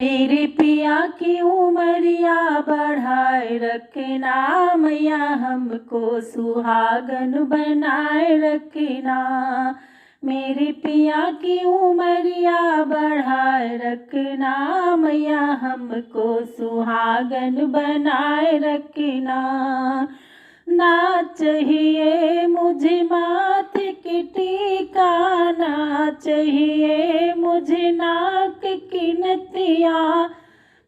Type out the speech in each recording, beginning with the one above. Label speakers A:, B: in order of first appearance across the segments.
A: मेरे पिया की उमरिया बढ़ाए रखना, मैया हमको सुहागन बनाए रखना। मेरे पिया की उमरिया बढ़ाए रखना, मैया हमको सुहागन बनाए रखना। ना चाहिए मुझे माथे की टीका, ना चाहिए मुझे नाक की नथिया,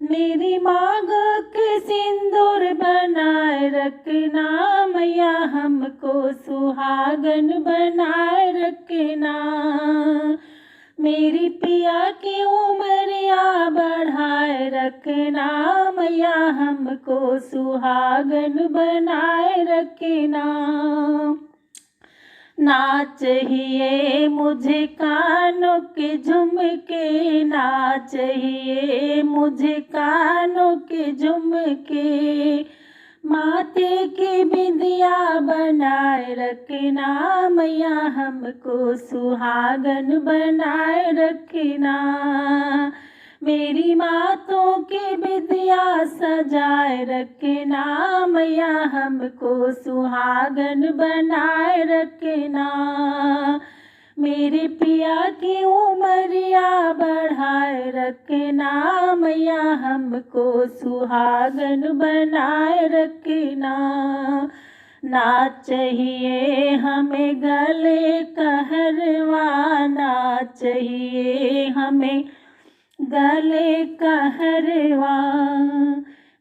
A: मेरी मांग के सिंदूर बनाए रखना, मैया हमको सुहागन बनाए रखना। मेरी पिया की उमरिया बढ़ाए रखना, मैया हमको सुहागन बनाए रखना। ना चाहिए मुझे कानों के झुमके, ना चाहिए मुझे कानों के झुमके, माथे की बिंदिया बनाए रखना, मैया हमको सुहागन बनाए रखना। मेरी माथों की बिंदिया सजाए रखना, मैया हमको सुहागन बनाए रखना। मेरे पिया की उमरिया बढ़ाए रखना, मैया हमको सुहागन बनाए रखना। ना चाहिए हमें गले का हरवा, ना चाहिए हमें गले का हरवा,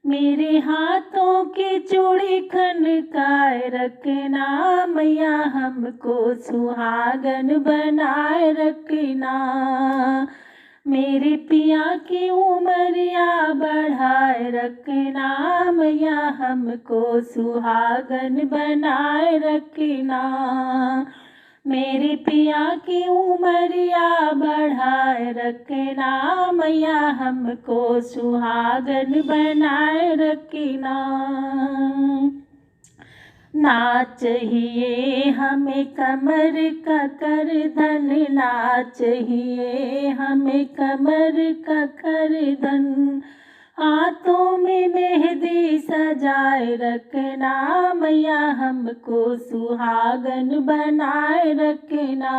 A: मेरे हाथों की चूड़ी खनकाए रखना, मैया हमको सुहागन बनाए रखना। मेरे पिया की उमरिया बढ़ाए रखना, मैया हमको सुहागन बनाए रखना। मेरे पिया की उमरिया बढ़ाए रखना, मैया हमको सुहागन बनाए रखना। ना चाहिए हमें कमर का करधन, ना चाहिए हमें कमर का करधन, हाथों में मेहंदी सजाए रखना, मैया हमको सुहागन बनाए रखना।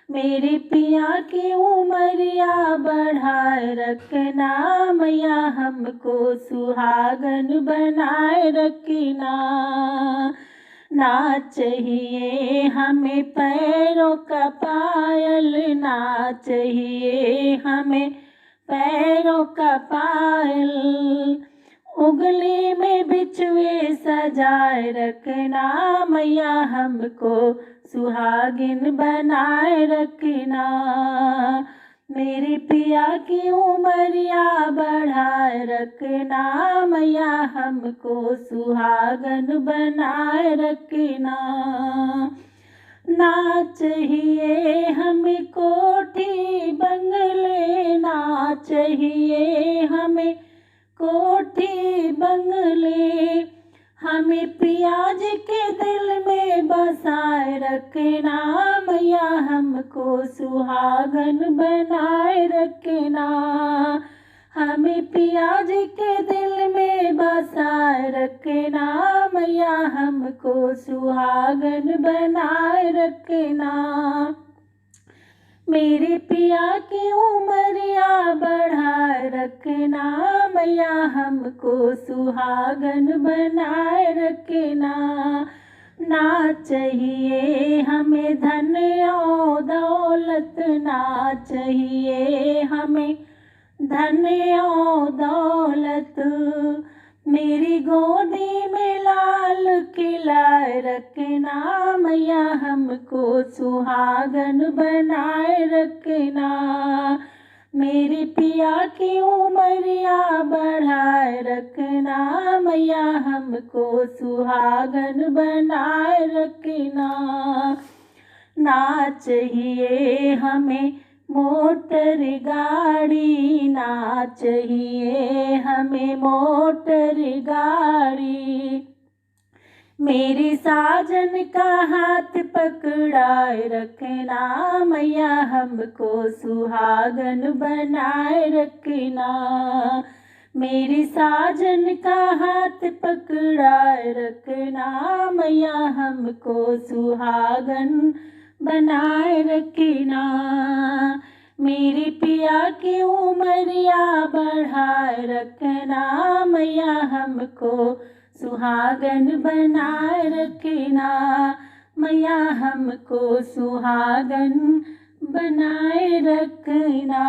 A: मेरे पिया की उमरिया बढ़ाए रखना, मैया हमको सुहागन बनाए रखना। ना चाहिए हमें पैरों का पायल, ना चाहिए हमें पैरों का पायल, उंगली में बिछुए सजाए रखना, मैया हमको सुहागिन बनाए रखना। मेरी पिया की उमरिया बढ़ाए रखना, मैया हमको सुहागन बनाए रखना। ना चाहिए हमें कोठी बंगले, ना चाहिए हमें कोठी बंगले, हमें पियाज के दिल में बसाए रखना, मैया हमको सुहागन बनाए रखना। हमें पियाज के दिल में बसाए रखना, मैया हमको सुहागन बनाए रखना। मेरे पिया की उमरिया बढ़ाए रखना, मैया हमको सुहागन बनाए रखना। ना चाहिए हमें धन और दौलत, ना चाहिए हमें धन और दौलत, मेरी गोदी में लाल खिलाए रखना, मैया हमको सुहागन बनाए रखना। मेरी पिया की उमरिया बढ़ाए रखना, मैया हमको सुहागन बनाए रखना। ना चाहिए हमें मोटर गाड़ी, ना चाहिए हमें मोटर गाड़ी, मेरे साजन का हाथ पकड़ाए रखना, मैया हमको सुहागन बनाए रखना। मेरे साजन का हाथ पकड़ाए रखना, मैया हमको सुहागन बनाए रखना। मेरे पिया की उमरिया बढ़ाए रखना, मैया हमको सुहागन बनाए रखना। मैया हमको सुहागन बनाए रखना।